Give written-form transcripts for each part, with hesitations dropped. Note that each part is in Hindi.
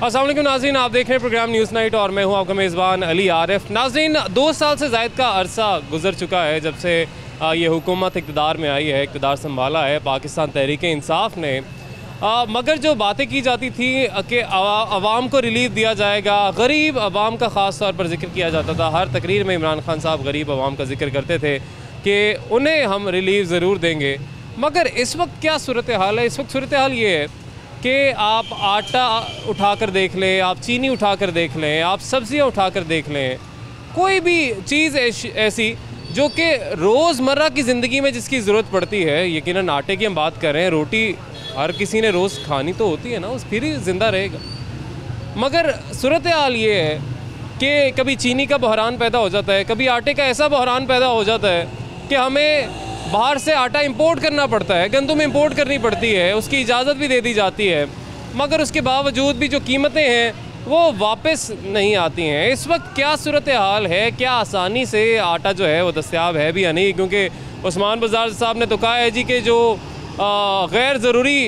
अस्सलाम वालेकुम नाज़रीन, आप देख रहे हैं प्रोग्राम न्यूज़ नाइट और मैं हूं आपका मेज़बान अली आरिफ। नाज़रीन, 2 साल से ज़ायद का अरसा गुजर चुका है जब से ये हुकूमत इक़्तिदार में आई है, इक़्तिदार संभाला है पाकिस्तान तहरीक-ए-इंसाफ़ ने। मगर जो बातें की जाती थी कि आवाम को रिलीफ दिया जाएगा, गरीब आवाम का ख़ास तौर पर जिक्र किया जाता था। हर तकरीर में इमरान खान साहब गरीब आवाम का जिक्र करते थे कि उन्हें हम रिलीफ ज़रूर देंगे। मगर इस वक्त क्या सूरत हाल है? इस वक्त सूरत हाल ये है कि आप आटा उठा कर देख लें, आप चीनी उठा कर देख लें, आप सब्ज़ियाँ उठा कर देख लें, कोई भी चीज़ ऐसी जो कि रोज़मर्रा की ज़िंदगी में जिसकी ज़रूरत पड़ती है, यकीनन आटे की हम बात कर रहे हैं, रोटी हर किसी ने रोज़ खानी तो होती है ना, उस फिर ही ज़िंदा रहेगा। मगर सूरत हाल ये है कि कभी चीनी का बहरान पैदा हो जाता है, कभी आटे का ऐसा बहरान पैदा हो जाता है कि हमें बाहर से आटा इंपोर्ट करना पड़ता है, गंदम इंपोर्ट करनी पड़ती है, उसकी इजाज़त भी दे दी जाती है, मगर उसके बावजूद भी जो कीमतें हैं वो वापस नहीं आती हैं। इस वक्त क्या सूरत हाल है? क्या आसानी से आटा जो है वो दस्तयाब है भी या नहीं? क्योंकि उस्मान बाज़ार साहब ने तो कहा है जी कि जो गैर ज़रूरी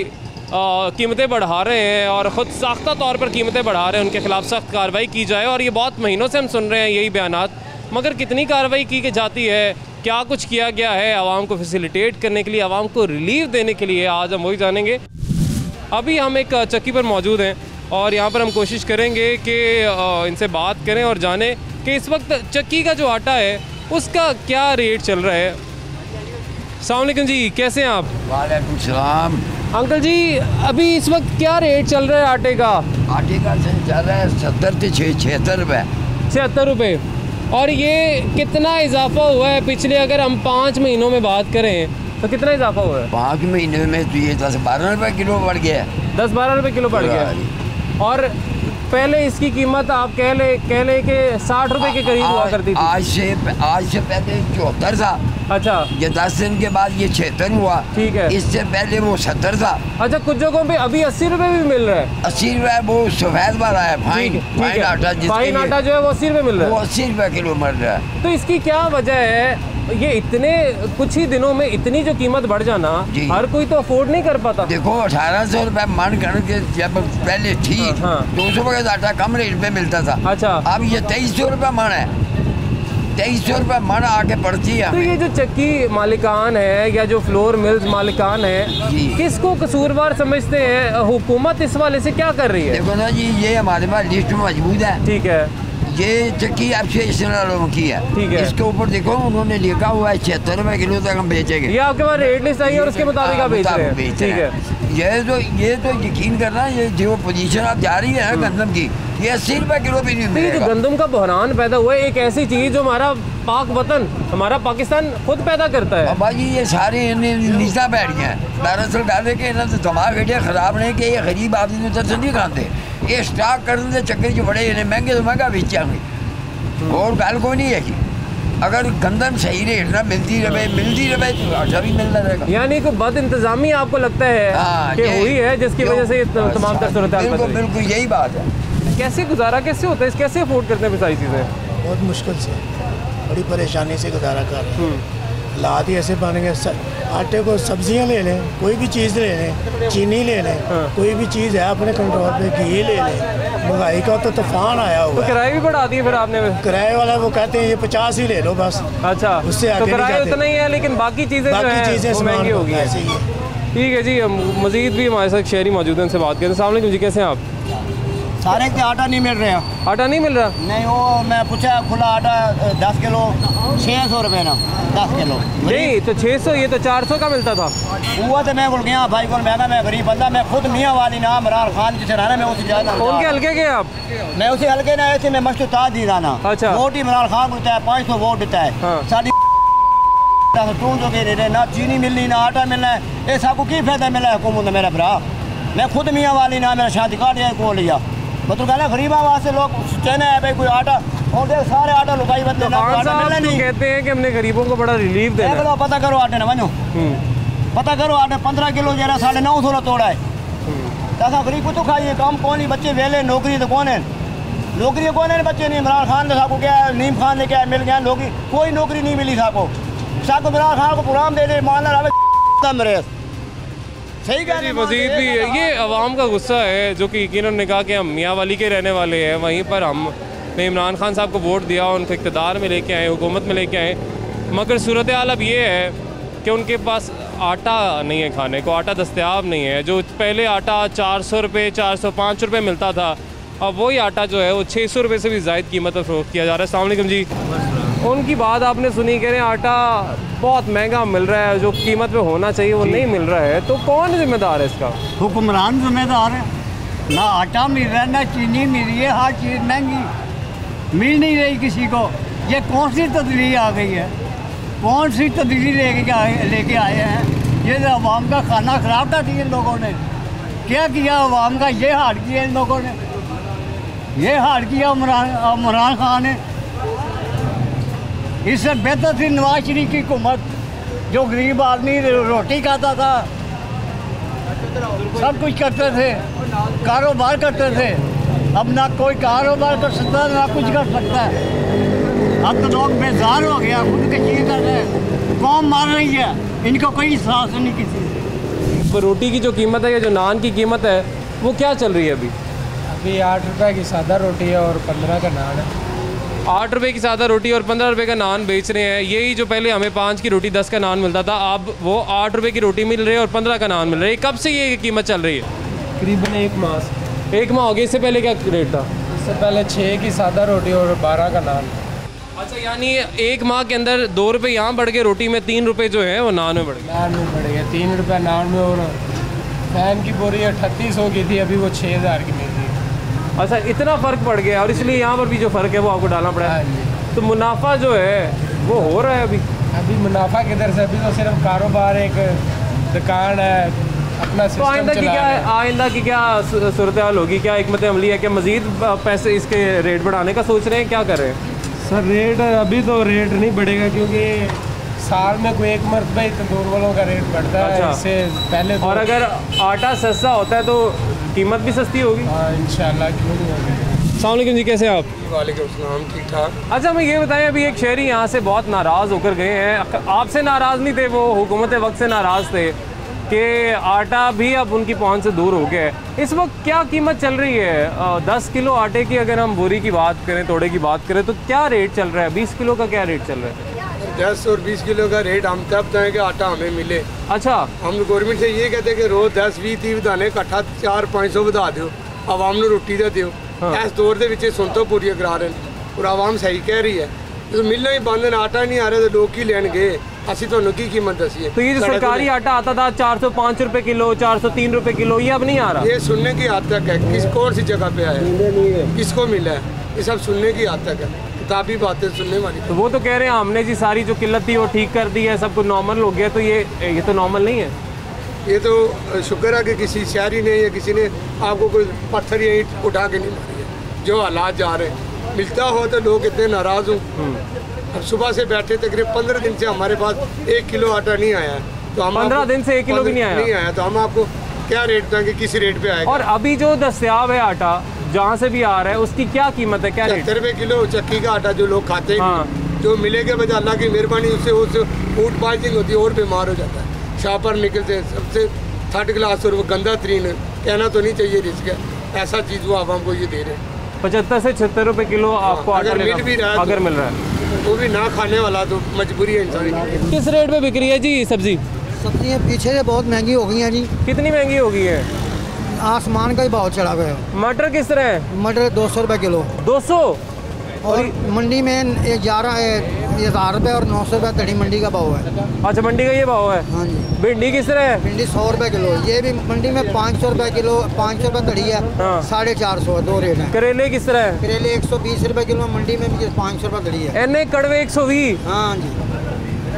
कीमतें बढ़ा रहे हैं और ख़ुद साख्ता तौर पर कीमतें बढ़ा रहे हैं, उनके ख़िलाफ़ सख्त कार्रवाई की जाए। और ये बहुत महीनों से हम सुन रहे हैं यही बयानात, मगर कितनी कार्रवाई की जाती है? क्या कुछ किया गया है आवाम को फैसिलिटेट करने के लिए, आवाम को रिलीफ देने के लिए? आज हम वही जानेंगे। अभी हम एक चक्की पर मौजूद हैं और यहाँ पर हम कोशिश करेंगे कि इनसे बात करें और जानें कि इस वक्त चक्की का जो आटा है उसका क्या रेट चल रहा है। अस्सलाम वालेकुम जी, कैसे हैं आप? वालेकुम सलाम। अंकल जी, अभी इस वक्त क्या रेट चल रहा है आटे का? आटे का चल रहा है 70 से 76 रुपये। 76 रुपये। और ये कितना इजाफा हुआ है पिछले, अगर हम 5 महीनों में बात करें तो कितना इजाफा हुआ है? 5 महीने में तो ये 10-12 रुपये किलो बढ़ गया है। 10-12 रुपये किलो बढ़ गया। और पहले इसकी कीमत आप कह ले कि 60 रुपये के करीब हुआ करती थी। आज से पहले 74 था। अच्छा, ये 10 दिन के बाद ये 76 हुआ। ठीक है। इससे पहले वो 70 था। अच्छा, कुछ जगहों पे अभी 80 रुपये भी मिल रहा है। 80 रुपये वो सफ़ेद वाला है, फाइन आटा, फाइन आटा जो है वो 80 रुपये मिल रहा है। वो 80 रुपये किलो मिल रहा है। तो इसकी क्या वजह है? ये इतने कुछ ही दिनों में इतनी जो कीमत बढ़ जाना, हर कोई तो अफोर्ड नहीं कर पाता। देखो 1800 रुपये मन करके जब पहले थी, 200 रुपये का आटा कम रेट पे मिलता था। अच्छा, अब ये 2300 रुपये मन है। 2300 रुपये मन आके पड़ती है। तो ये जो चक्की मालिकान है या जो फ्लोर मिल्स मालिकान है, किसको कसूरवार समझते हैं? हुकूमत इस वाले से क्या कर रही है? देखो ना जी, ये हमारे पास लिस्ट में मौजूद है। ठीक है। ये चक्की आपसे की है। ठीक है। इसके ऊपर देखो उन्होंने लिखा हुआ है 76 रुपये किलो तक हम बेचेंगे। ये आपके पास रेट लिस्ट आई है और उसके मुताबिक आप बेच रहे हैं। ठीक है। ये तो यकीन करना, ये जो पोजीशन आप जा रही है गंदम की, ये 80 रुपये किलो भी नहीं मिलेगा। जो गंदम का बहरान पैदा हुआ है, एक ऐसी चीज़ जो हमारा पाक वतन, हमारा पाकिस्तान खुद पैदा करता है। अब भाई ये सारे नीचा बैठ गए हैं। दरअसल डाले के इन्होंने दिमाग एडे खराब नहीं कि ये गरीब आदमी उधर से नहीं खाते। ये स्टॉक करने के चक्कर जो बड़े इन्हें महंगे तो महंगा बेचेंगे। और गल कोई नहीं है कि अगर गंदम सही रेट ना मिलती रहे तो आटा भी मिलना रहेगा। यानी कोई बद इंतजामी आपको लगता है कि हुई है जिसकी वजह से तमाम तर सूरत हाल? बिल्कुल यही बात है। कैसे गुजारा कैसे होता है? कैसे अफोर्ड करते हैं सारी चीज़ें? बहुत मुश्किल से, बड़ी परेशानी से गुजारा कर रहे हैं। हालात ही ऐसे बन गए, आटे को सब्जियां ले लें, कोई भी चीज़ ले लें, चीनी ले लें, कोई भी चीज़ है अपने कंट्रोल पे, घी ले लें। महंगाई का तो तूफान आया हुआ है। तो किराए भी बढ़ा दिए फिर आपने? किराए वाला वो कहते हैं ये 50 ही ले लो बस। अच्छा, उससे तो किराया उतना ही है, लेकिन बाकी चीज़ें महंगी होगी। ऐसे ही है। ठीक है जी, मज़ीद भी हमारे साथ शहरी मौजूद हैं, उनसे बात करें। अस्सलाम वालेकुम जी, कैसे हैं आप? सारे के आटा नहीं मिल रहे हैं। आटा नहीं मिल रहा? नहीं, वो मैं पूछा खुला आटा 10 किलो 600 रुपये ना 10 किलो। नहीं तो 600, ये तो 400 का मिलता था। हुआ तो मैं बोल गया भाई को महंगा, मैं गरीब बंदा, मैं खुद मियाँ वाली नाम इमरान खान जिसे रहना, मैं उसे ज़्यादा। उनके हल्के के आप? मैं उसे हल्के ना ऐसे मैं मस्त ताज दी रहना। अच्छा। वोट इमरान खान को देता है, 500 वोट देता है। सारी जो कह रहे ना चीनी मिलनी ना आटा मिलना है, ये सबको की फायदा मिला है हुकूमत ने? मेरा भरा, मैं खुद मियाँ वाली नाम, मेरा शादी कार्ड है को लिया, मतलब कहना गरीब आवाज से लोग कहना है भाई कोई आटा, और देख सारे आटा लुकाई बंदे तो नहीं कहते हैं कि हमने गरीबों को बड़ा रिलीफ देना है। पता करो आटे ना बनो, पता करो आटे 15 किलो जरा 950 तोड़ा है। ऐसा गरीब को तो खाइए, काम कौन ही बच्चे वेले, नौकरी तो कौन है? नौकरी कौन है? बच्चे नहीं। इमरान खान ने साको क्या है, नीम खान ने क्या मिल गया नौकरी? कोई नौकरी नहीं मिली साको। इमरान खान को प्रोग्राम दे दे, मानना रहे मेरे सही कह रहे हैं मजीद भी ये अवाम का गुस्सा है जो कि यकीनन ने कहा कि हम मियाँ वाली के रहने वाले हैं, वहीं पर हमने इमरान खान साहब को वोट दिया, उनको इक़्तिदार में लेके आए, हुकूमत में लेके आए, मगर सूरत हाल अब ये है कि उनके पास आटा नहीं है, खाने को आटा दस्तयाब नहीं है। जो पहले आटा 400 रुपये 405 रुपये मिलता था, अब वही आटा जो है वो 600 रुपये से भी ज़ायद कीमत पर फ़रोख्त किया जा रहा है। अस्सलाम वालेकुम जी। उनकी बात आपने सुनी, कह रहे हैं आटा बहुत महंगा मिल रहा है, जो कीमत पे होना चाहिए वो नहीं मिल रहा है, तो कौन जिम्मेदार है इसका? हुक्मरान जिम्मेदार है। ना आटा मिल रहा है, ना चीनी मिल रही है, हर चीज़ महंगी मिल नहीं रही किसी को। ये कौन सी तब्दीली आ गई है? कौन सी तब्दीली लेके आए हैं? ये तो अवाम का खाना ख़राब कर दिया इन लोगों ने। क्या किया अवाम का? ये हाल किया इन लोगों ने, ये हाल किया इमरान खान ने। इससे बेहतर थी नवाज शरीफ की हुकूमत, जो गरीब आदमी रोटी खाता था, सब कुछ करते थे, कारोबार करते थे। अब ना कोई कारोबार कर सकता है, ना कुछ कर सकता है। अब तो लोग बेजार हो गया, खुद कशी कर रहे हैं, कौम मार रही है, इनको कोई एहसास नहीं किसी। तो रोटी की जो कीमत है या जो नान की कीमत है वो क्या चल रही है अभी? अभी 8 रुपये की सादा रोटी है और 15 का नान है। 8 रुपये की सादा रोटी और 15 रुपये का नान बेच रहे हैं। यही जो पहले हमें 5 की रोटी 10 का नान मिलता था, अब वो 8 रुपये की रोटी मिल रही है और 15 का नान मिल रहा है। कब से ये कीमत चल रही है? करीबन 1 माह से। 1 माह हो गया। इससे पहले क्या रेट था? इससे पहले 6 की सादा रोटी और 12 का नान। अच्छा, यानी 1 माह के अंदर 2 रुपये यहाँ बढ़ गए, रोटी में 3 रुपये जो है वो नान में बढ़ गए। नान में बढ़ गया 3 रुपये नान में, और फैन की बोरी 3800 की थी, अभी वो 6000 की मिल रही है। अच्छा, इतना फ़र्क पड़ गया, और इसलिए यहाँ पर भी जो फ़र्क है वो आपको डालना पड़ा है। तो मुनाफा जो है वो हो रहा है अभी मुनाफा किधर से? अभी तो सिर्फ कारोबार, एक दुकान है, अपना तो आइंदा की क्या सूरत हाल होगी? क्या हिकमत अमली है? क्या मज़ीद पैसे इसके रेट बढ़ाने का सोच रहे हैं? क्या कर रहे हैं? सर रेट अभी तो रेट नहीं बढ़ेगा, क्योंकि साल में कोई एक मरतबा ही तंदूर वालों का रेट बढ़ता है। अच्छा। इससे पहले तो, और अगर आटा सस्ता होता है तो कीमत भी सस्ती होगी। हाँ इंशाल्लाह, क्यों नहीं होगी। अस्सलाम वालेकुम जी, कैसे हैं आप? वालेकुम सलाम, ठीक ठाक। अच्छा, हमें ये बताएं, अभी एक शहरी यहाँ से बहुत नाराज़ होकर गए हैं। आपसे नाराज़ नहीं थे, वो हुकूमत वक्त से नाराज़ थे कि आटा भी अब उनकी पहुँच से दूर हो गया है। इस वक्त क्या कीमत चल रही है? 10 किलो आटे की अगर हम बोरी की बात करें, तोड़े की बात करें, तो क्या रेट चल रहा है? 20 किलो का क्या रेट चल रहा है? 10 और 20 किलो का रेट हम तब दें कि आटा हमें मिले। अच्छा, हम गवर्नमेंट से ये कहते हैं कि रोज़ 10-20-30 ਵਧਾਣੇ, इकट्ठा 400-500 ਵਧਾ ਦਿਓ, आवाम ਨੂੰ ਰੋਟੀ ਦੇ ਦਿਓ। इस दौर ਦੇ ਵਿੱਚ ਸੁਣ ਤੋਂ ਪੂਰੀਆਂ ਕਰਾ ਰਹੇ ਨੇ, और आवाम सही कह रही है। जो मिलना ही बंद है, आटा नहीं आ रहा, तो लोग की लेंगे। ਅਸੀਂ ਤੁਹਾਨੂੰ ਕੀ कीमत दसी है? तो ये जो सरकारी आटा आता था 405 रुपए किलो, 403 रुपए किलो, ये अब नहीं आ रहा। ये सुनने की हद तक है, किस कौन सी जगह पे आया, किसको मिला है, ये सब सुनने की हद तक है, किताबी बातें सुनने वाली। तो वो तो कह रहे हैं हमने जी सारी जो किल्लत थी वो ठीक कर दी है, सब कुछ नॉर्मल हो गया। तो ये तो नॉर्मल नहीं है। ये तो शुक्र है कि किसी शहरी ने या किसी ने आपको कोई पत्थर या ईंट उठा के नहीं मारी है। जो हालात जा रहे हैं, मिलता हो तो लोग इतने नाराज़ हों। अब सुबह से बैठे, तकरीबन 15 दिन से हमारे पास 1 किलो आटा नहीं आया है। तो हम 15 दिन से 1 किलो भी नहीं आया? तो हम आपको क्या रेट देंगे, किस रेट पे आएगा? और अभी जो दस्तयाब है आटा जहाँ से भी आ रहा है, उसकी क्या कीमत है? क्या रेट? 70 रुपये किलो चक्की का आटा जो लोग खाते हैं। हाँ। जो मिलेगा बजा अल्लाह की मेहरबानी, उससे फूड पॉइजनिंग होती है और बीमार हो जाता है, शापर निकलते हैं। सबसे थर्ड क्लास और वो गंदा तरीन, कहना तो नहीं चाहिए रिस्क है, ऐसा चीज़ वो आवाम को ये दे रहे हैं। 75 से 76 रुपए किलो आपको आटा अगर मिल भी रहा है, अगर मिल रहा है वो भी ना खाने वाला तो मजबूरी है इंसान की। किस रेट पे बिक रही है जी सब्जी? सब्जियाँ पीछे से बहुत महंगी हो गई हैं जी। कितनी महंगी हो गई है? आसमान का ही भाव चढ़ा गया है। मटर किस तरह है? मटर 200 रुपये किलो, 200। और मंडी में 1000 रुपये और 900 रुपये धड़ी मंडी का भाव है। अच्छा, मंडी का ये भाव है। हाँ जी। भिंडी किस तरह है? भिंडी 100 रुपये किलो, ये भी मंडी में 500 रुपये किलो, 500 रुपये धड़ी है। हाँ। 450 है, 2 रेट है। करेले किस तरह है? करेले 120 रुपये किलो, मंडी में भी 500 रुपये धड़ी है। एने कड़वे 120। हाँ जी।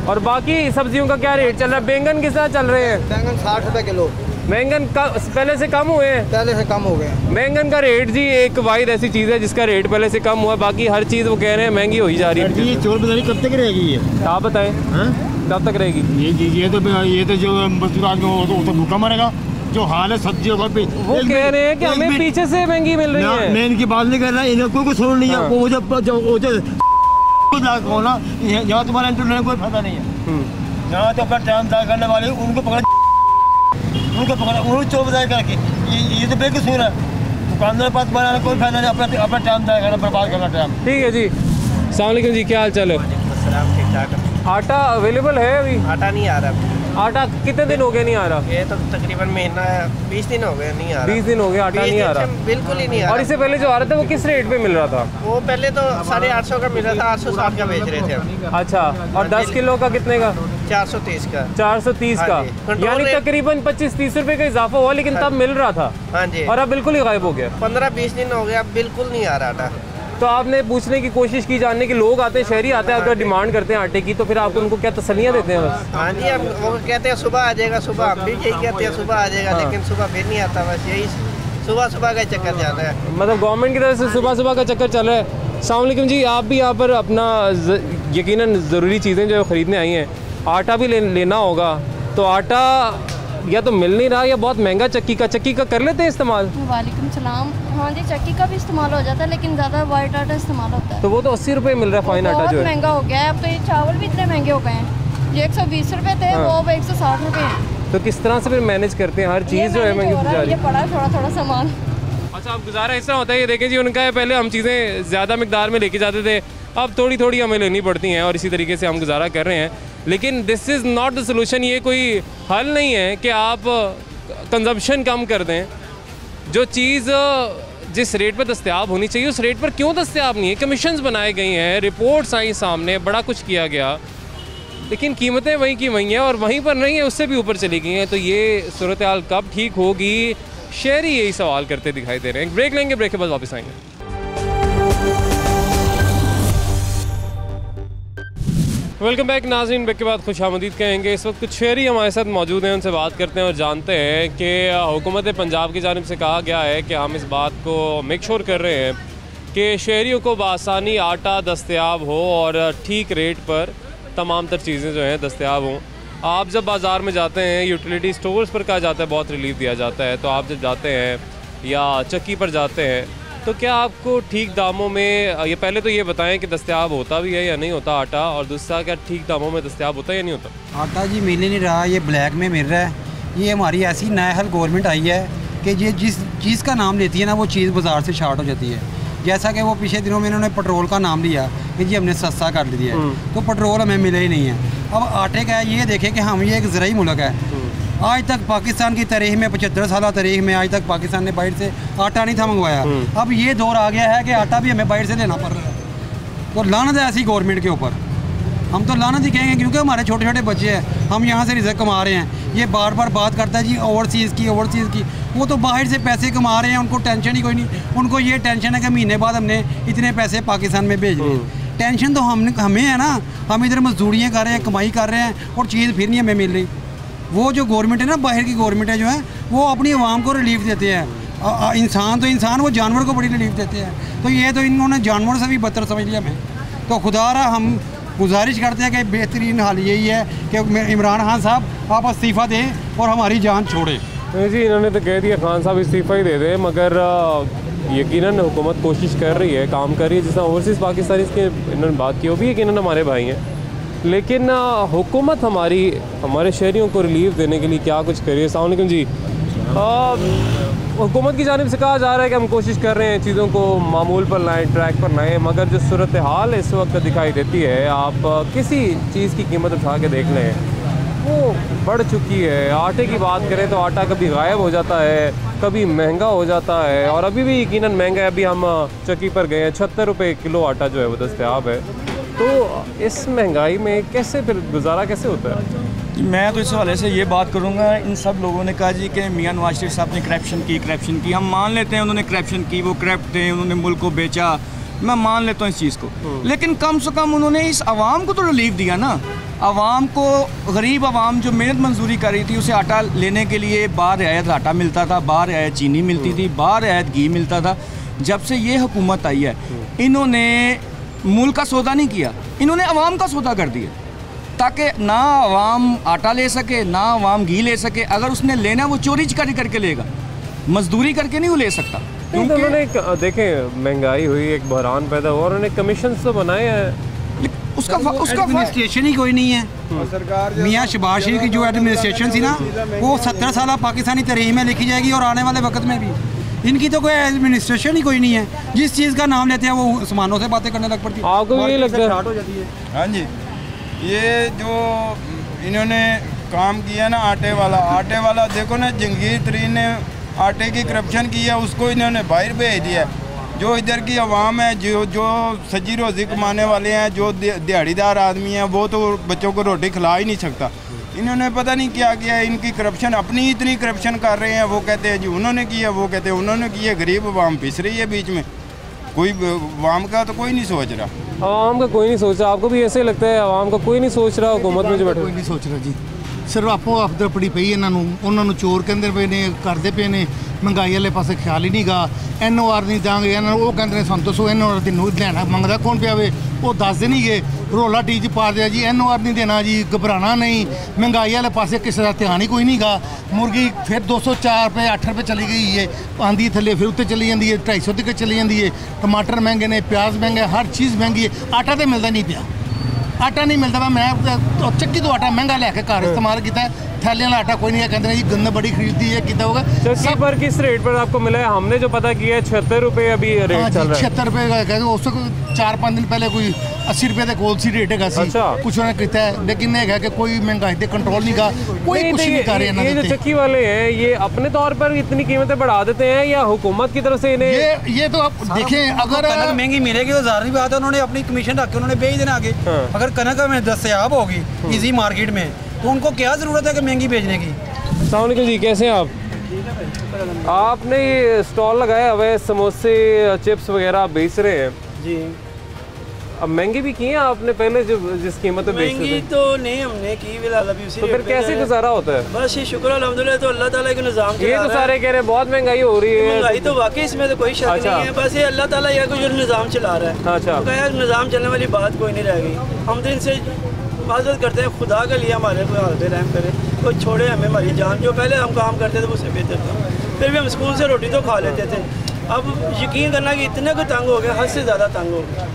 और बाकी सब्जियों का क्या रेट चल रहा है? बैंगन किस तरह चल रहे हैं? बैंगन 60 रुपये किलो, बैंगन पहले से कम हुए हैं? पहले से कम हो गए। बैंगन का रेट जी एक वाहिद ऐसी चीज़ है जिसका रेट पहले से कम हुआ है, बाकी हर चीज़ वो कह रहे हैं महंगी हो ही जा रही है। ये चोर बाजारी कब तक रहेगी? ये आप बताएं कब तक रहेगी? ये तो जो मजदूर आदमी हो तो भूखा मरेगा। जो हाल है सब्जियों का, वो कह रहे हैं कि हमें पीछे से महंगी मिल रही है। मैं इनकी बात नहीं कर रहा, इन्हें कोई सुन नहीं है। वो यहाँ तुम्हारा इंटरनेट कोई फायदा नहीं है। यहाँ तो अपना टाइम तय करने वाले उनको पकड़ उनको पकड़ा उन्होंने चोर बजाय करके ये तो बेकसूर है। दुकानदार पास बनाना कोई फायदा नहीं, अपना अपना टाइम जाया करना, बर्बाद करना टाइम। ठीक है जी, अस्सलाम वालेकुम जी, क्या हाल चाल है? ठीक ठाक। आटा अवेलेबल है अभी? आटा नहीं आ रहा। आटा कितने दिन हो गए नहीं आ रहा? ये तो तकरीबन महीना 20 दिन हो गए नहीं आ रहा। 20 दिन हो गए आटा नहीं आ रहा, बिल्कुल ही नहीं आ रहा। और इससे पहले जो आ रहा था वो किस रेट पे मिल रहा था? वो पहले तो 850 का मिल रहा था, 860 का बेच रहे थे हम। अच्छा, और 10 किलो का कितने का? 430 का। 430 हाँ का, जी, कंट्रोल यानी रेट- तकरीबन 25-30 रुपए का इजाफा हुआ, लेकिन तब मिल रहा था। हाँ जी, और अब बिल्कुल ही गायब हो गया। 15-20 दिन हो गया, बिल्कुल नहीं आ रहा आटा। तो आपने पूछने की कोशिश की, जानने के लोग आते हैं, शहरी आते हैं, आपका डिमांड करते हैं आटे की, तो फिर आप उनको क्या तसल्लियाँ देते हैं? बस हाँ जी, हम वो कहते हैं सुबह आ जाएगा, सुबह हम भी यही कहते हैं सुबह आ जाएगा, हाँ। लेकिन सुबह फिर नहीं आता। बस यही सुबह का चक्कर जाता है। मतलब गवर्नमेंट की तरफ से सुबह का चक्कर चल रहा है। अस्सलाम वालेकुम जी, आप भी यहाँ पर अपना यकीनन ज़रूरी चीज़ें जो ख़रीदने आई हैं, आटा भी लेना होगा, तो आटा या तो मिल नहीं रहा या बहुत महंगा। चक्की का कर लेते हैं इस्तेमाल? वालेकुम सलाम। हाँ जी, चक्की का भी इस्तेमाल हो जाता है, लेकिन ज़्यादा वाइट आटा इस्तेमाल होता है। तो वो तो 80 रुपये मिल रहा है फाइन आटा बहुत जो है। महंगा हो गया है अब तो। ये चावल भी इतने महंगे हो गए हैं, ये 120 रुपये थे, हाँ। वो अब 160 रुपये हैं। तो किस तरह से फिर मैनेज करते हैं? हर चीज़ जो है महंगी होती जा रही ये है। पड़ा थोड़ा सामान। अच्छा, अब गुजारा इस तरह होता है, ये देखें जी, उनका है पहले हम चीज़ें ज़्यादा मिकदार में लेके जाते थे, अब थोड़ी थोड़ी हमें लेनी पड़ती हैं, और इसी तरीके से हम गुजारा कर रहे हैं। लेकिन this is not the solution. ये कोई हल नहीं है कि आप कंजम्पशन कम कर दें। जो चीज़ जिस रेट पर दस्तयाब होनी चाहिए उस रेट पर क्यों दस्तयाब नहीं है? कमीशंस बनाए गई हैं, रिपोर्ट्स आई सामने, बड़ा कुछ किया गया, लेकिन कीमतें वहीं की वहीं हैं, और वहीं पर नहीं है, उससे भी ऊपर चली गई हैं। तो ये सूरत हाल कब ठीक होगी? शहरी यही सवाल करते दिखाई दे रहे हैं। ब्रेक लेंगे, ब्रेक के बाद वापस आएंगे। वेलकम बैक नाज़रीन, ब्रेक के बाद खुशामदीद कहेंगे। इस वक्त कुछ शहरी हमारे साथ मौजूद हैं, उनसे बात करते हैं और जानते हैं कि हुकूमत पंजाब की जानिब से कहा गया है कि हम इस बात को मेक श्योर कर रहे हैं कि शहरियों को बआसानी आटा दस्तयाब हो और ठीक रेट पर तमाम तर चीज़ें जो हैं दस्तयाब हों। आप जब बाज़ार में जाते हैं, यूटिलिटी स्टोर्स पर कहा जाता है बहुत रिलीफ दिया जाता है, तो आप जब जाते हैं या चक्की पर जाते हैं, तो क्या आपको ठीक दामों में, ये पहले तो ये बताएं कि दस्तयाब होता भी है या नहीं होता आटा, और दूसरा क्या ठीक दामों में दस्तयाब होता है या नहीं होता? आटा जी मिल ही नहीं रहा, ये ब्लैक में मिल रहा है। ये हमारी ऐसी नाहल गवर्नमेंट आई है कि ये जिस चीज़ का नाम लेती है ना, वो चीज़ बाज़ार से शार्ट हो जाती है। जैसा कि वो पिछले दिनों में इन्होंने पेट्रोल का नाम लिया कि जी हमने सस्ता कर दिया है, तो पेट्रोल हमें मिले ही नहीं है। अब आटे का ये देखें कि हम ये एक ज़राई मुल्क है, आज तक पाकिस्तान की तारीख में 75 साल तारीख में आज तक पाकिस्तान ने बाहर से आटा नहीं था मंगवाया। अब ये दौर आ गया है कि आटा भी हमें बाहर से लेना पड़ रहा है। तो लानत है ऐसी गवर्नमेंट के ऊपर, हम तो लानत ही कहेंगे, क्योंकि हमारे छोटे छोटे बच्चे हैं, हम यहाँ से रिज़्क कमा रहे हैं। ये बार बार बात करता है जी ओवरसीज़ की, वो तो बाहर से पैसे कमा रहे हैं, उनको टेंशन ही कोई नहीं। उनको ये टेंशन है कि महीने बाद हमने इतने पैसे पाकिस्तान में भेज दिए। टेंशन तो हमें है ना, हम इधर मजदूरियाँ कर रहे हैं, कमाई कर रहे हैं, और चीज़ फिर नहीं हमें मिल रही। वो जो गवर्नमेंट है ना, बाहर की गवर्नमेंट है जो है, वो अपनी आवाम को रिलीफ देते हैं। इंसान वो जानवर को बड़ी रिलीफ देते हैं। तो ये तो इन्होंने जानवर से भी बदतर समझ लिया हमें। तो खुदारा हम गुजारिश करते हैं कि बेहतरीन हाल यही है कि इमरान खान साहब आप इस्तीफ़ा दें और हमारी जान छोड़ें। जी, इन्होंने तो कह दिया खान साहब इस्तीफ़ा ही दे दें, मगर यकीनन हुकूमत कोशिश कर रही है, काम कर रही है। जिसमें ओवरसीज़ पाकिस्तानी की इन्होंने बात की, वो भी यकीनन हमारे भाई हैं, लेकिन हुकूमत हमारे शहरियों को रिलीफ देने के लिए क्या कुछ करिए। अस्सलाम वालेकुम जी, हुकूमत की जानिब से कहा जा रहा है कि हम कोशिश कर रहे हैं चीज़ों को मामूल पर लाएँ, ट्रैक पर लाएँ, मगर जो सूरत हाल इस वक्त दिखाई देती है, आप किसी चीज़ की कीमत उठा के देख लें, वो बढ़ चुकी है। आटे की बात करें तो आटा कभी गायब हो जाता है, कभी महंगा हो जाता है, और अभी भी यकीनन महंगा है। अभी हम चक्की पर गए हैं, 76 रुपये किलो आटा जो है वो दस्तयाब है। तो इस महंगाई में कैसे फिर गुजारा कैसे होता है? मैं तो इस हवाले से ये बात करूँगा, इन सब लोगों ने कहा जी कि मियां नवाज शरीफ साहब ने करप्शन की, हम मान लेते हैं उन्होंने करप्शन की, वो करप्ट थे, उन्होंने मुल्क को बेचा, मैं मान लेता हूँ इस चीज़ को, लेकिन कम से कम उन्होंने इस आवाम को तो रिलीफ दिया ना। आवाम को, गरीब आवाम जो मेहनत मंजूरी कर रही थी, उसे आटा लेने के लिए बाहर रियायत आटा मिलता था, बाहर रियायत चीनी मिलती थी, बाहर रियायत घी मिलता था। जब से ये हुकूमत आई है, इन्होंने मुल्क का सौदा नहीं किया, इन्होंने आवाम का सौदा कर दिया, ताकि ना आवाम आटा ले सके, ना आवाम घी ले सके। अगर उसने लेना वो चोरी करके लेगा, मजदूरी करके नहीं वो ले सकता। क्योंकि उन्होंने देखें महंगाई हुई, एक बहरान पैदा हुआ, और उन्होंने कमीशन तो बनाए हैं, उसका एडमिनिस्ट्रेशन ही कोई नहीं है। मियाँ शहबाज शरीफ की जो एडमिनिस्ट्रेशन थी ना, वो 17 साल पाकिस्तानी तारीख में लिखी जाएगी और आने वाले वक्त में भी। इनकी तो कोई एडमिनिस्ट्रेशन ही कोई नहीं है, जिस चीज़ का नाम लेते हैं वो आसमानों से बातें करने लग पड़ती है। आपको ये लगता है? हो जाती है। हाँ जी, ये जो इन्होंने काम किया ना आटे वाला देखो ना, जंगीर तरीन ने आटे की करप्शन की है, उसको इन्होंने बाहर भेज दिया। जो इधर की आवाम है, जो सजी रोज़ी कमाने वाले हैं, जो दिहाड़ीदार आदमी हैं, वो तो बच्चों को रोटी खिला ही नहीं सकता। इन्होंने पता नहीं क्या किया है, इनकी करप्शन, अपनी इतनी करप्शन कर रहे हैं। वो कहते हैं जी उन्होंने किया, वो कहते हैं उन्होंने किया। गरीब आवाम पिस रही है बीच में, कोई आवाम का तो कोई नहीं सोच रहा। आवाम का कोई नहीं सोच रहा? आपको भी ऐसे लगता है आवाम का कोई नहीं सोच रहा? हुकूमत में जो बैठे कोई नहीं सोच रहा जी, सिर्फ आपो आपदर पड़ी पई इन्हां नूं, उन्हां नूं चोर कहंदे पे ने, करदे पे ने। महंगाई वाले पासे ख्याल ही नहीं गा। NOR नहीं देंगे, वो कहते हैं ਸਾਨੂੰ दसो NOR तैनूं लेना मंगदा कौन पिया वे, वो दसदे नहीं गए। रोला टीच पा दिया जी, NOR नहीं देना जी, घबराना नहीं। महंगाई वाले पासे किसी का ध्यान ही कोई नहीं गा। मुर्गी फिर 204 रुपये 8 रुपये चली गई है, आंदी थले फिर उत्ते चली जाती है, 250 तक चली जाती है। टमाटर महंगे ने, प्याज महंगा, हर चीज़ महंगी है। आटा तो मिलता नहीं पिया, आटा नहीं मिलता। मैं चक्की तो आटा महंगा लैके घर इस्तेमाल किया, थैले वाला आटा कोई नहीं है। कहते हैं जी गंद बड़ी खरीदती है, कितना होगा। चक्की पर किस रेट पर आपको मिला है? हमने जो पता किया है 76 रुपये अभी रेट चल रहा है। 76 रुपये का कहते, उससे 4-5 दिन पहले कोई 80 रुपये के कोल सी रेट है। अच्छा। कुछ उन्होंने किया है, लेकिन है कि कोई महंगाई पे कंट्रोल नहीं का, कोई कुछ नहीं कर रहे। ये जो चक्की वाले हैं, ये अपने तौर पर इतनी कीमतें बढ़ा देते हैं या हुकूमत की तरफ से इन्हें? ये तो आप देखें, अगर कनक महंगी मिलेगी तो ज़ाहिर बात है उन्होंने अपनी कमीशन रख के उन्होंने बेच देना आगे। अगर कनक में दस्तयाब होगी इजी मार्केट में, तो उनको क्या ज़रूरत है कि महंगी बेचने की। अस्सलाम वालेकुम जी, कैसे हैं आप? आपने ये स्टॉल लगाया हुआ है, समोसे चिप्स वगैरह आप बेच रहे हैं जी। अब महंगी भी की है आपने पहले जो जिस कीमत पे बेचते थे? महंगी तो नहीं हमने की, फिलहाल अभी उसी। तो फिर कैसे गुजारा होता है? बस ये शुक्र अल्हम्दुलिल्लाह, तो अल्लाह ताला के निज़ाम ये तो सारे कह रहे हैं बहुत महंगाई हो रही है। महंगाई तो वाकई इसमें तो कोई शक नहीं है, बस ये अल्लाह ताला या कोई निज़ाम चला रहा है। अच्छा, निज़ाम चलने वाली बात कोई नहीं रह गई। हम तो इनसे माजरत करते हैं, खुदा के लिए हमारे को हाल पे रहम करे, कोई छोड़े हमें हमारी जान। जो पहले हम काम करते थे उससे बेहतर था, फिर भी हम स्कूल से रोटी तो खा लेते थे। अब यकीन करना कि इतने को तंग हो गए, हद से ज़्यादा तंग हो गए।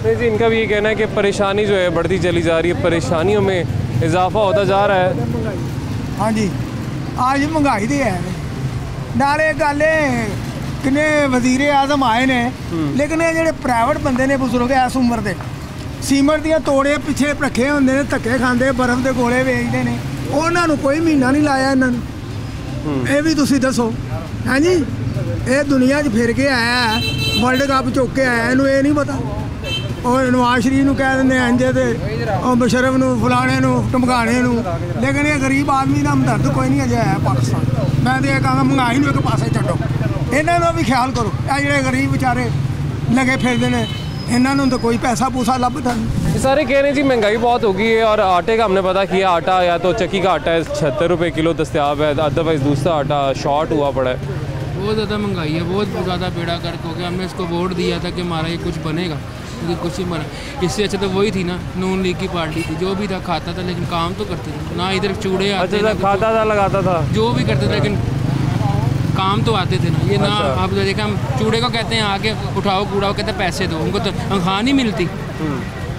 नहीं जी, इनका भी ये कहना है कि परेशानी जो है बढ़ती चली जा रही है, परेशानियों में इजाफा होता जा रहा है। हाँ जी, आज महंगाई तो है नाले गल किन्ने वजीरे आजम आए ने, लेकिन ये जो प्राइवेट बंदे ने बुजुर्ग इस उम्र के सीमेंट दियाँ तोड़े पिछे रखे होंगे ने, धक्के खाते, बर्फ के गोले वेचते हैं, उन्होंने कोई महीना नहीं लाया इन्होंने। ये भी तुसी दसो। हाँ जी, ये दुनिया फिर के आया है, वर्ल्ड कप चुक के आया, इनू ये नहीं पता। और नवाज शरीफ नू कह देंगे इंजे ते, और मुशर्रफ नू, फलाने नू, धमकाने नू, लेकिन ये गरीब आदमी का हमदर्द कोई नहीं अजे आया पाकिस्तान। मैं तो यह कहूँगा महंगाई नू एक पासे छड्डो, इन्हों भी ख्याल करो। ये जो गरीब बेचारे लगे फिरते हैं, इन्होंने तो कोई पैसा पूसा लभदा नहीं। सारे कह रहे हैं जी महंगाई बहुत हो गई है, और आटे का हमने पता किया, आटा या तो चक्की का आटा है 76 रुपये किलो दस्तियाब है, अदरवाइज़ दूसरा आटा शॉर्ट हुआ पड़ा है। बहुत ज़्यादा महंगाई है, बहुत ज़्यादा बेड़ा गर्क हो गया। हमने इसको वोट दिया था कि हमारा ये कुछ बनेगा, लेकिन कुछ ही बना। इससे अच्छा तो वही थी ना, नून लीग की पार्टी थी, जो भी था खाता था, लेकिन काम तो करते थे ना। इधर चूड़े आते अच्छा, खाता था, लगाता था, जो भी करते थे, लेकिन काम तो आते थे ना। ये ना आप देखा, हम चूड़े को कहते हैं आके उठाओ कूड़ा, वो कहते हैं पैसे दो, उनको तो तनख्वाह नहीं मिलती,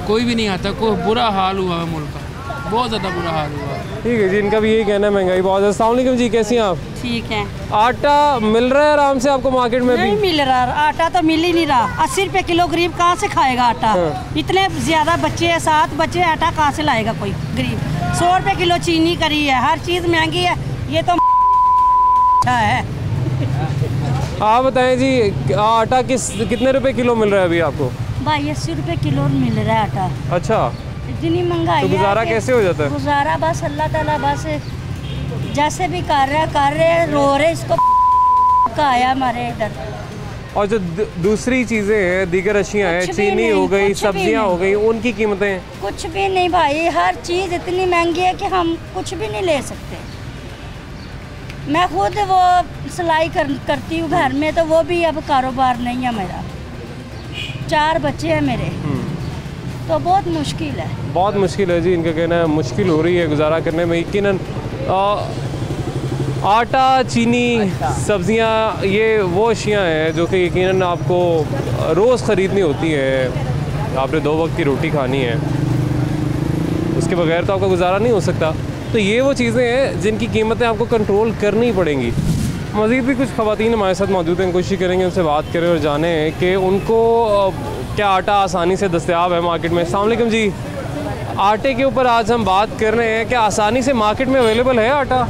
कोई भी नहीं आता। कोई बुरा हाल हुआ है मुल्क का, बहुत ज़्यादा बुरा हाल हुआ। ठीक है जी, इनका भी यही कहना है महंगाई बहुत है। अस्सलाम वालेकुम जी, कैसी हैं आप? ठीक है। आटा मिल रहा है आराम से आपको मार्केट में? नहीं मिल रहा, आटा तो मिल ही नहीं रहा। 80 रुपये किलो गरीब कहाँ से खाएगा आटा? इतने ज़्यादा बच्चे हैं, 7 बच्चे, आटा कहाँ से लाएगा कोई गरीब? 100 रुपये किलो चीनी करी है, हर चीज़ महंगी है। ये तो अच्छा है। आप बताएं जी, आटा कितने रुपए किलो मिल रहा है अभी आपको? भाई 80 रुपये किलो मिल रहा है आटा। अच्छा, इतनी महंगाई तो गुजारा कैसे हो जाता है? गुजारा बस अल्लाह ताला बस जैसे भी कर रहे रो रहे, इसको का आया हमारे इधर। और जो दूसरी चीज़ें हैं, दीगर अशियाँ हैं, चीनी हो गई, सब्जियाँ हो गई, उनकी कीमतें? कुछ भी नहीं भाई, हर चीज़ इतनी महंगी है कि हम कुछ भी नहीं ले सकते। मैं खुद वो सिलाई करती हूँ घर में, तो वो भी अब कारोबार नहीं है मेरा। 4 बच्चे हैं मेरे, तो बहुत मुश्किल है। बहुत मुश्किल है जी, इनका कहना है मुश्किल हो रही है गुजारा करने में। यकीनन आटा, चीनी, सब्जियां, ये वो अशियाँ हैं जो कि यकीनन आपको रोज़ ख़रीदनी होती है। आपने 2 वक्त की रोटी खानी है, उसके बगैर तो आपका गुजारा नहीं हो सकता। तो ये वो चीज़ें हैं जिनकी कीमतें आपको कंट्रोल करनी पड़ेंगी। मज़ीद भी कुछ ख़वातीन हमारे साथ मौजूद हैं, कोशिश करेंगे उनसे बात करें और जानें कि उनको क्या आटा आसानी से दस्तयाब है मार्केट में। अस्सलाम वालेकुम जी, आटे के ऊपर आज हम बात कर रहे हैं। क्या आसानी से मार्केट में अवेलेबल है आटा?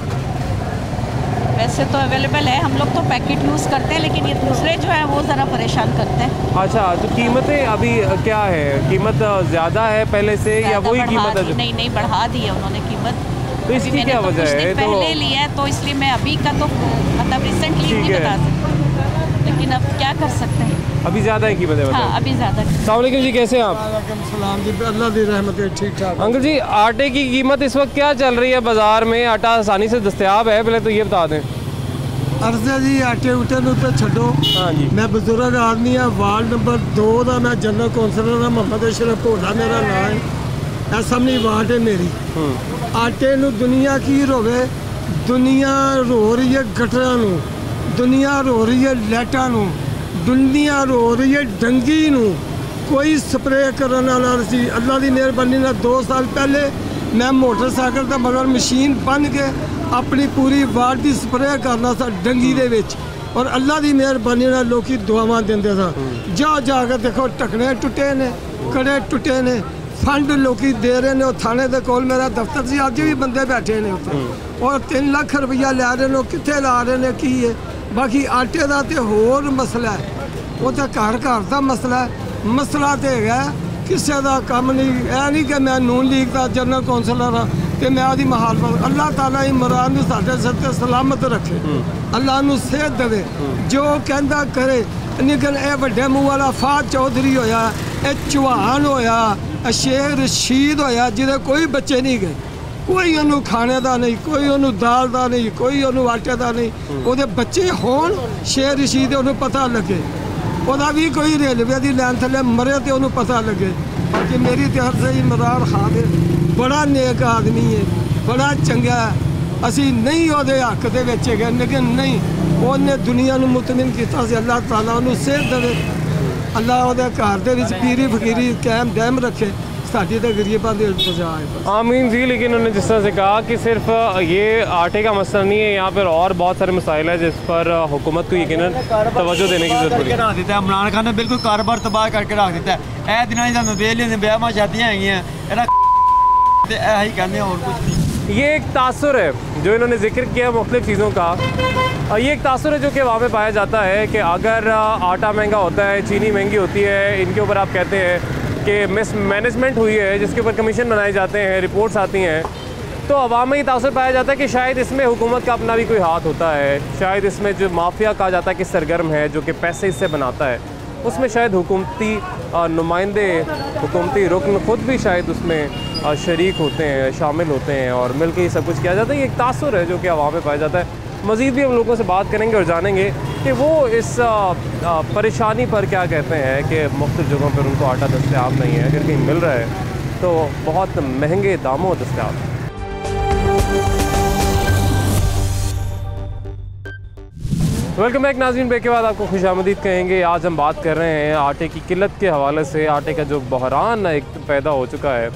वैसे तो अवेलेबल है, हम लोग तो पैकेट यूज़ करते हैं, लेकिन ये दूसरे जो है वो ज़रा परेशान करते हैं। अच्छा, तो कीमतें अभी क्या है? कीमत ज़्यादा है पहले से या वही कीमत है? नहीं, बढ़ा दी है उन्होंने कीमत। तो इसकी क्या वजह है? तो पहले लिया है तो इसलिए मैं अभी का तो मतलब रिसेंटली नहीं बता सकती, लेकिन अब क्या कर सकते हैं, अभी ज़्यादा है कीमतें? हाँ, अभी ज़्यादा। अस्सलाम वालेकुम जी, कैसे हैं आप? सलाम जी, अल्लाह की रहमत है, ठीक ठाक। अंकल जी, आटे की कीमत इस वक्त क्या चल रही है बाज़ार में? आटा आसानी से दस्तयाब है? पहले तो ये बता दें। अर्ज़ जी, आटे उटे तो छो। हाँ जी, मैं बुजुर्ग आदमी हाँ, वार्ड नंबर 2 का मैं जनरल कौंसलर हाँ, मोहम्मद अशरफ भोला मेरा नाम है। असम्बली वार्ड है मेरी। आटे नू दुनिया की रोवे, दुनिया रो रही है गटरां नू, दुनिया रो रही है लाइटां नू, दुनिया रो रही है डंगी नू। कोई स्प्रे करने वाला सी। अल्लाह की मेहरबानी ना 2 साल पहले मैं मोटरसाइकिल का मगर मशीन बन के अपनी पूरी वार्ड की स्प्रे करना सा डंगी दे विच, और अल्लाह की मेहरबानी ना लोग दुआवां देंदे सा। जा के देखो टकने टुटे ने, कड़े टुटे ने, फंड लोग दे रहे हैं। थाने के कोल मेरा दफ्तर से अज भी बंदे बैठे ने उत्थे, और 3 लाख रुपया लै रहे हैं। कित्थे ला रहे हैं की है? बाकी आटे का तो होर मसला है, वो तो घर घर का मसला है। मसला तो है किसी का काम नहीं। है नहीं कि मैं नून लीग का जनरल कौंसलर हाँ तो मैं आदि मुखालफत। अल्लाह ताला इमरान नूं साडे सिर ते सलामत रखे, अल्लाह नूं सेहत देवे, जो कहंदा करे। लेकिन ये वड्डे मूँह वाला फाद चौधरी होया, ये चौहान होया, शेख रशीद होया, जिहदे कोई बच्चे नहीं गए, कोई उन्होंने खाने का नहीं, कोई उन्होंने दाल का नहीं, कोई उन्होंने आटे का नहीं। वो बच्चे होन शेख रशीद उन्होंने पता लगे, वह भी कोई रेलवे की लाइन थले मरे तो उन्होंने पता लगे। बाकी मेरी तरफ से इमरान खान बड़ा नेक आदमी है, बड़ा चंगा है। असी नहीं वो हक दे विच गए, लेकिन नहीं उन्हें दुनिया को मुतमिन किया। अल्लाह ताला उन्होंने सेहत देवे, अल्लाह वो घर दे विच पीरी फकीरी कायम दायम रखे, साडी तो गरीबां दे बजाए। आमीन जी। लेकिन उन्होंने जिस तरह से कहा कि सिर्फ ये आटे का मसला नहीं है, यहाँ पर और बहुत सारे मसाइल है जिस पर हुकूमत को यकीनन तवज्जो देने की जरूरत है। रख देता है इमरान खान ने, बिल्कुल कारोबार तबाह करके रख देता है। ए दिनों ही बेलियां ब्याह शादियां हैगियां, यही कहते हैं और कुछ नहीं। ये एक तासुर है जो इन्होंने जिक्र किया मुख्तलिफ़ चीज़ों का। ये एक तासुर है जो कि वहाँ पे पाया जाता है कि अगर आटा महंगा होता है, चीनी महंगी होती है, इनके ऊपर आप कहते हैं कि मिस मैनेजमेंट हुई है, जिसके ऊपर कमीशन बनाए जाते हैं, रिपोर्ट्स आती हैं, तो अवाम में ये तासुर पाया जाता है कि शायद इसमें हुकूमत का अपना भी कोई हाथ होता है। शायद इसमें जो माफिया कहा जाता है कि सरगर्म है, जो कि पैसे इससे बनाता है, उसमें शायद हुकूमती नुमाइंदे, हुकूमती रुकन ख़ुद भी शायद उसमें शरीक होते हैं, शामिल होते हैं, और मिल के ये सब कुछ किया जाता है। ये एक तासुर है जो कि अवाम में पाया जाता है। मज़ीद भी हम लोगों से बात करेंगे और जानेंगे कि वो इस परेशानी पर क्या कहते हैं कि मुख्तलिफ़ जगहों पर उनको आटा दस्तयाब नहीं है, अगर कहीं मिल रहा है तो बहुत महंगे दामों दस्तयाब है। वेलकम बैक नाज़रीन, ब्रेक के बाद आपको खुशामदीद कहेंगे। आज हम बात कर रहे हैं आटे की किल्लत के हवाले से। आटे का जो बहरान एक पैदा हो चुका है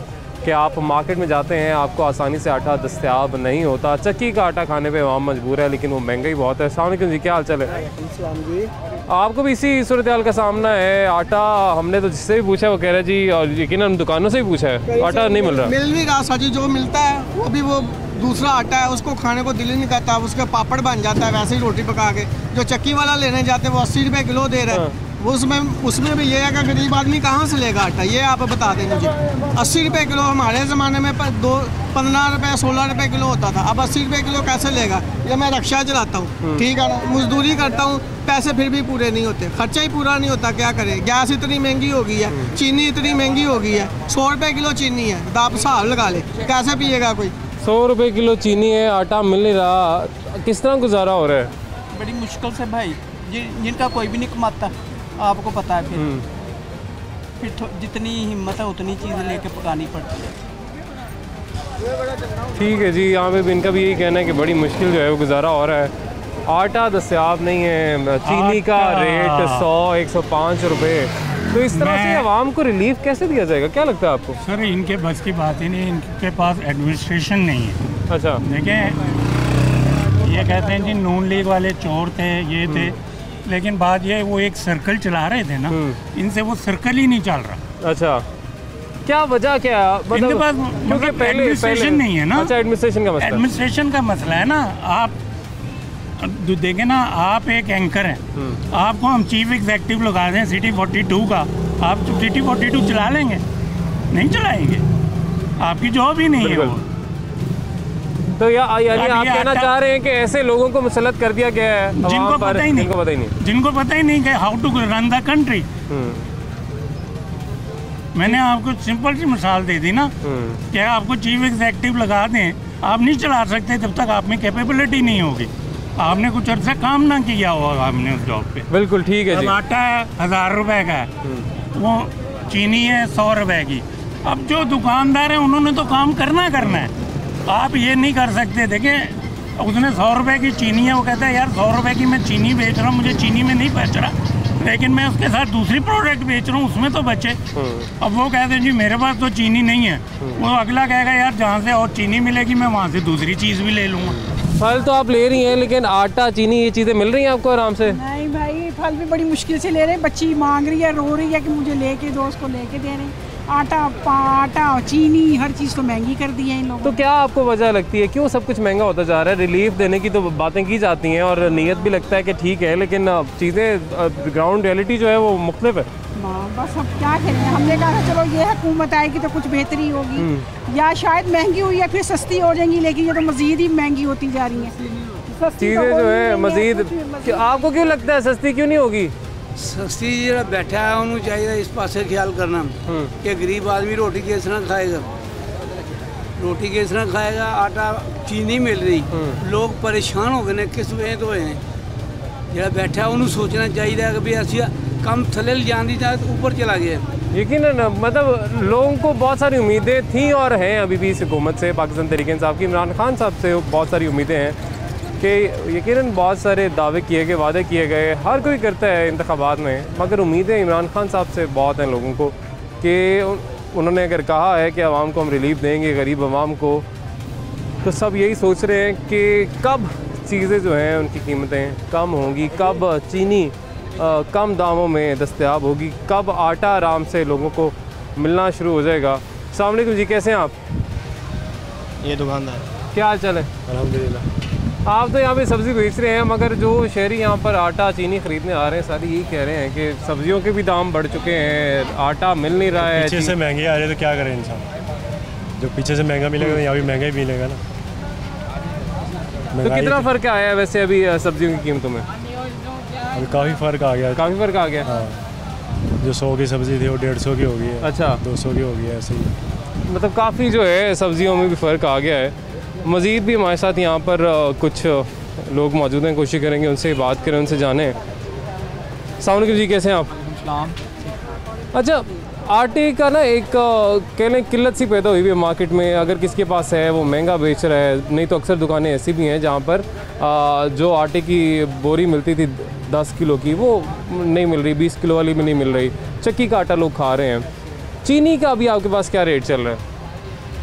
कि आप मार्केट में जाते हैं, आपको आसानी से आटा दस्तयाब नहीं होता। चक्की का आटा खाने पे आवाम मजबूर है, लेकिन वो महंगा ही बहुत है। अस्सलाम वालेकुम जी, क्या हाल चाल है? आपको भी इसी सूरत हाल का सामना है? आटा हमने तो जिससे भी पूछा वो कह रहा है जी, और यकीनन दुकानों से भी पूछा है, आटा नहीं मिल रहा। मिल नहीं रहा सर जी, जो मिलता है वो भी वो दूसरा आटा है, उसको खाने को दिल ही नहीं करता। उसके पापड़ बन जाता है वैसे ही रोटी पका के। जो चक्की वाला लेने जाते हैं वो 80 रुपये किलो दे रहे हैं। उसमें भी ये है कि गरीब आदमी कहाँ से लेगा आटा, ये आप बता दें मुझे। 80 रुपये किलो हमारे ज़माने में 15 रुपये 16 रुपये किलो होता था, अब 80 रुपये किलो कैसे लेगा? ये मैं रिक्शा चलाता हूँ, ठीक है ना, मजदूरी करता हूँ, पैसे फिर भी पूरे नहीं होते, खर्चा ही पूरा नहीं होता। क्या करें, गैस इतनी महंगी हो गई है, चीनी इतनी महंगी हो गई है, 100 रुपये किलो चीनी है, तो आप हिसाब लगा ले कैसे पिएगा कोई। 100 रुपये किलो चीनी है, आटा मिल नहीं रहा, किस तरह गुजारा हो रहा है? बड़ी मुश्किल से भाई, जिनका कोई भी नहीं कमाता, आपको पता है। फिर जितनी हिम्मत है उतनी चीज़ लेके पकानी पड़ती है। ठीक है जी, यहाँ पे भी इनका भी यही कहना है कि बड़ी मुश्किल जो है वो गुजारा हो रहा है। आटा दस्तयाब नहीं है, चीनी का रेट 100-105 रुपये तो इस तरह से आवाम को रिलीफ कैसे दिया जाएगा, क्या लगता है आपको? सर इनके बस की बात ही नहीं, इनके पास एडमिनिस्ट्रेशन नहीं है। अच्छा, देखें ये कहते हैं जी नून लीग वाले चोर थे, ये थे, लेकिन बात ये वो एक सर्कल चला रहे थे ना, इनसे वो सर्कल ही नहीं चल रहा। अच्छा, क्या वजह क्या है? इनके पास क्योंकि पहले एडमिनिस्ट्रेशन नहीं है ना। अच्छा, एडमिनिस्ट्रेशन का मसला, एडमिनिस्ट्रेशन का मसला है ना। आप देखें ना, आप एक एंकर हैं, आपको हम चीफ एग्जेक्टिव लगा दें सिटी 42 का, आप सिटी 42 चला लेंगे? नहीं चलाएंगे, आपकी जॉब ही नहीं है वो। तो यानी आप कहना चाह रहे हैं कि ऐसे लोगों को मुसल्लत कर दिया गया है जिनको पता ही नहीं कि how to run the country. मैंने आपको सिंपल सी मिसाल दे दी ना कि आपको चीफ एग्जेक्टिव लगा दें, आप नहीं चला सकते जब तक आप में कैपेबिलिटी नहीं होगी। आपने कुछ अर्सा काम ना किया होगा आपने उस जॉब पे। बिल्कुल ठीक है जी। आटा है 1000 रुपए का है, वो चीनी है 100 रुपए की। अब जो दुकानदार है उन्होंने तो काम करना है। आप ये नहीं कर सकते। देखिए उसने 100 रुपए की चीनी है, वो कहता है यार 100 रुपए की मैं चीनी बेच रहा हूँ, मुझे चीनी में नहीं बच रहा, लेकिन मैं उसके साथ दूसरी प्रोडक्ट बेच रहा हूँ, उसमें तो बचे। अब वो कहते हैं जी मेरे पास तो चीनी नहीं है, वो अगला कहेगा यार जहाँ से और चीनी मिलेगी मैं वहाँ से दूसरी चीज़ भी ले लूँगा। फल तो आप ले रही हैं, लेकिन आटा चीनी ये चीज़ें मिल रही हैं आपको आराम से? नहीं भाई, फल भी बड़ी मुश्किल से ले रहे हैं। बच्ची मांग रही है, रो रही है कि मुझे लेके दो, उसको लेके दे रहे हैं। आटा चीनी हर चीज़ तो महंगी कर दी है इन लोगों। तो क्या आपको वजह लगती है क्यों सब कुछ महंगा होता जा रहा है? रिलीफ देने की तो बातें की जाती हैं और नीयत भी लगता है कि ठीक है, लेकिन चीज़ें ग्राउंड रियलिटी जो है वो मुख्तलिफ है। बस अब क्या करें, हमने कहा चलो ये हुकूमत आएगी तो कुछ बेहतरी होगी, या शायद महंगी हुई है फिर सस्ती हो जाएंगी, लेकिन ये तो मज़ीद ही महंगी होती जा रही हैं चीज़ें जो है मज़ीद। आपको क्यों लगता है सस्ती क्यों नहीं होगी? सस्ती जो बैठा है उन्होंने चाहिए इस पासे ख्याल करना कि गरीब आदमी रोटी किस तरह खाएगा, रोटी किस तरह खाएगा। आटा चीनी मिल रही, लोग परेशान हो गए किस वजह तो हैं। जो बैठा है उन्होंने सोचना चाहिए कि भी असि कम थले जान दी जाए तो ऊपर चला गया। यकीनन मतलब लोगों को बहुत सारी उम्मीदें थी और हैं अभी भी इस हुकूमत से, पाकिस्तान तहरीक इंसाफ की, इमरान खान साहब से बहुत सारी उम्मीदें हैं कि यकीनन बहुत सारे दावे किए गए, वादे किए गए, हर कोई करता है इंतखाबात में, मगर उम्मीदें इमरान खान साहब से बहुत हैं लोगों को कि उन्होंने अगर कहा है कि आवाम को हम रिलीफ देंगे, गरीब आवाम को, तो सब यही सोच रहे हैं कि कब चीज़ें जो हैं उनकी कीमतें कम होंगी, कब चीनी कम दामों में दस्तयाब होगी, कब आटा आराम से लोगों को मिलना शुरू हो जाएगा। अस्सलाम वालेकुम जी, कैसे हैं आप? ये दुकानदार, क्या हाल चाल है? अल्हम्दुलिल्लाह। आप तो यहाँ पे सब्ज़ी बेच रहे हैं, मगर जो शहरी यहाँ पर आटा चीनी ख़रीदने आ रहे हैं सारे यही कह रहे हैं कि सब्जियों के भी दाम बढ़ चुके हैं, आटा मिल नहीं रहा है। पीछे से महंगे आ रहे हैं तो क्या करें इंसान, जो पीछे से महंगा मिलेगा तो यहाँ भी महंगा ही मिलेगा ना। तो कितना फ़र्क आया है वैसे अभी सब्जियों की कीमतों में? अभी काफ़ी फ़र्क आ गया। काफ़ी फ़र्क आ गया। हाँ, जो 100 की सब्ज़ी थी वो 150 की हो गई है। अच्छा, 200 की हो गई है, ऐसे ही। मतलब काफ़ी जो है सब्जियों में भी फ़र्क आ गया है। मज़ीद भी हमारे साथ यहाँ पर कुछ लोग मौजूद हैं, कोशिश करेंगे उनसे बात करें, उनसे जानें। अस्सलाम वालेकुम जी, कैसे हैं आप? अच्छा, आटे का ना एक कह लें किल्लत सी पैदा हुई हुई है मार्केट में। अगर किसके पास है वो महंगा बेच रहा है, नहीं तो अक्सर दुकानें ऐसी भी हैं जहाँ पर जो आटे की बोरी मिलती थी 10 किलो की वो नहीं मिल रही, 20 किलो वाली भी नहीं मिल रही, चक्की का आटा लोग खा रहे हैं। चीनी का अभी आपके पास क्या रेट चल रहा है?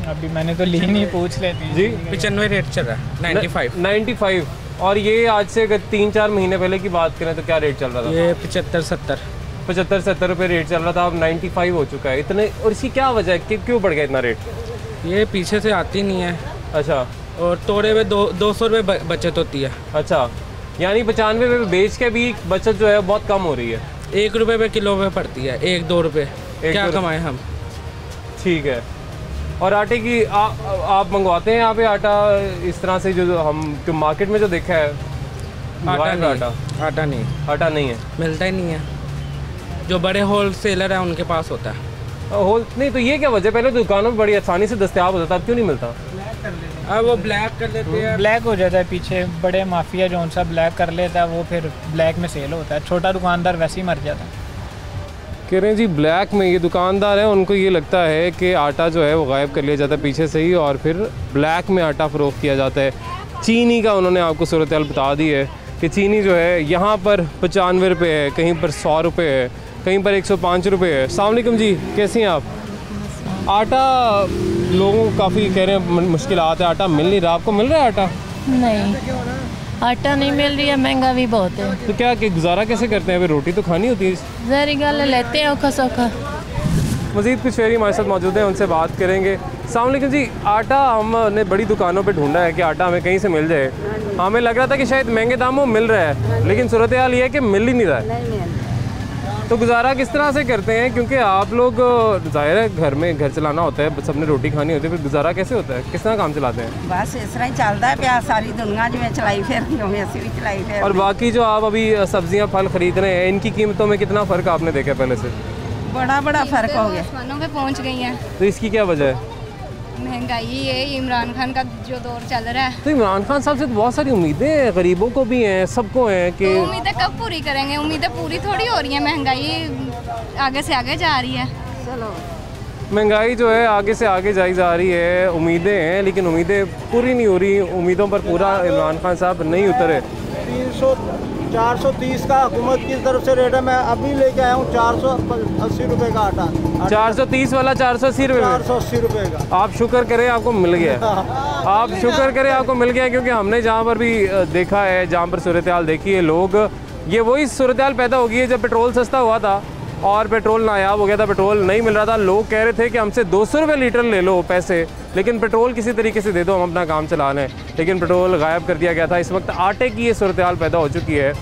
अभी मैंने तो ली नहीं, पूछ लेती जी। 95 रेट चल रहा है, 95। और ये आज से अगर 3-4 महीने पहले की बात करें तो क्या रेट चल रहा था? ये 75-70 रुपये रेट चल रहा था, अब 95 हो चुका है। इतने, और इसकी क्या वजह है कि क्यों बढ़ गया इतना रेट? ये पीछे से आती नहीं है। अच्छा, और तोड़े में 200 रुपये बचत होती है। अच्छा, यानी 95 रुपये बेच के भी बचत जो है बहुत कम हो रही है। 1 रुपये पे किलो में पड़ती है, 1-2 रुपये क्या कमाएं हम। ठीक है। और आटे की आप मंगवाते हैं यहाँ पे आटा इस तरह से जो हम जो मार्केट में जो देखा है? आटा नहीं है, मिलता ही नहीं है। जो बड़े होल सेलर हैं उनके पास होता है। होल नहीं तो ये क्या वजह? पहले तो दुकानों में बड़ी आसानी से दस्तयाब होता था, अब क्यों नहीं मिलता? अब वो ब्लैक कर लेते हैं, ब्लैक हो जाता है। पीछे बड़े माफिया जो उनसा ब्लैक कर लेता है वो फिर ब्लैक में सेल होता है, छोटा दुकानदार वैसे ही मर जाता है। कह रहे हैं जी ब्लैक में ये दुकानदार है, उनको ये लगता है कि आटा जो है वो गायब कर लिया जाता है पीछे से ही और फिर ब्लैक में आटा फ़रोख्त किया जाता है। चीनी का उन्होंने आपको सूरत हाल बता दी है कि चीनी जो है यहाँ पर 95 रुपये है, कहीं पर 100 रुपये है, कहीं पर 105 रुपये है। अस्सलाम वालेकुम जी, कैसी हैं आप? आटा लोगों को काफ़ी कह रहे हैं मुश्किलात है, आटा मिल नहीं रहा, आपको मिल रहा है आटा? नहीं, आटा नहीं मिल रही है, महंगा भी बहुत है। तो क्या कि गुजारा कैसे करते हैं? अभी रोटी तो खानी होती है। जहरी गल लेते हैं औखा सौखा। मज़ीद कुछ फेरी हमारे साथ मौजूद हैं, उनसे बात करेंगे। अस्सलाम वालेकुम जी, आटा हमने बड़ी दुकानों पे ढूंढा है कि आटा हमें कहीं से मिल जाए। हमें लग रहा था कि शायद महंगे दामों मिल रहा है, लेकिन सूरत हाल ये है कि मिल ही नहीं रहा है। तो गुजारा किस तरह से करते हैं? क्योंकि आप लोग ज़ाहिर है घर चलाना होता है, सबने रोटी खानी होती है, फिर गुजारा कैसे होता है? किस तरह काम चलाते हैं? बस इस तरह ही चलता है प्यार, सारी दुनिया जिमें चलाई फिरती हूँ ऐसी भी चलाई फिर। और बाकी जो आप अभी सब्जियां फल खरीद रहे हैं, इनकी कीमतों में कितना फ़र्क आपने देखा पहले से? बड़ा फ़र्क हो गया, आसमानों पे पहुंच गई हैं। तो इसकी क्या वजह है? महंगाई है, इमरान खान का जो दौर चल रहा है। तो इमरान खान साहब से तो बहुत सारी उम्मीदें हैं, गरीबों को भी हैं, सबको हैं कि तो उम्मीदें कब पूरी करेंगे? उम्मीदें पूरी थोड़ी हो रही हैं, महंगाई आगे से आगे जा रही है। चलो, महंगाई जो है आगे से आगे जाई जा रही है, उम्मीदें हैं लेकिन उम्मीदें पूरी नहीं हो रही। उम्मीदों पर पूरा इमरान खान साहब नहीं उतरे। 430 का हुकूमत की तरफ से रेट है, मैं अभी लेके आया हूँ 480 रुपये का आटा। 430 वाला 480 रुपये? 480 रुपये का। आप शुक्र करें आपको मिल गया। आप शुक्र करें आपको मिल गया, क्योंकि हमने जहाँ पर भी देखा है, जहाँ पर सूरत हाल देखी है, लोग ये वही सूरत हाल पैदा हो गई है जब पेट्रोल सस्ता हुआ था और पेट्रोल नायाब हो गया था, पेट्रोल नहीं मिल रहा था। लोग कह रहे थे कि हमसे 200 रुपये लीटर ले लो पैसे, लेकिन पेट्रोल किसी तरीके से दे दो, हम अपना काम चला लें। लेकिन पेट्रोल गायब कर दिया गया था। इस वक्त आटे की ये सूरत हाल पैदा हो चुकी है।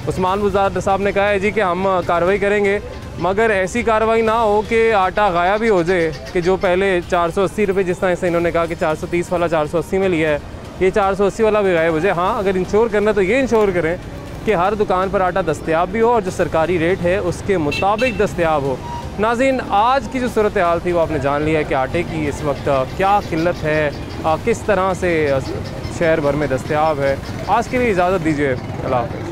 उस्मान बुज़दार साहब ने कहा है जी कि हम कार्रवाई करेंगे, मगर ऐसी कार्रवाई ना हो कि आटा गायब ही हो जाए, कि जो पहले 480 रुपये जिस तरह से इन्होंने कहा कि 430 वाला 480 में लिया है, ये 480 वाला भी गायब हो जाए। हाँ, अगर इंश्योर करना तो ये इंश्योर करें कि हर दुकान पर आटा दस्तयाब भी हो और जो सरकारी रेट है उसके मुताबिक दस्तयाब हो। नाज़रीन, आज की जो सूरत हाल थी वो आपने जान लिया है कि आटे की इस वक्त क्या किल्लत है, किस तरह से शहर भर में दस्तयाब है। आज के लिए इजाज़त दीजिए, अल्लाह हाफ़िज़।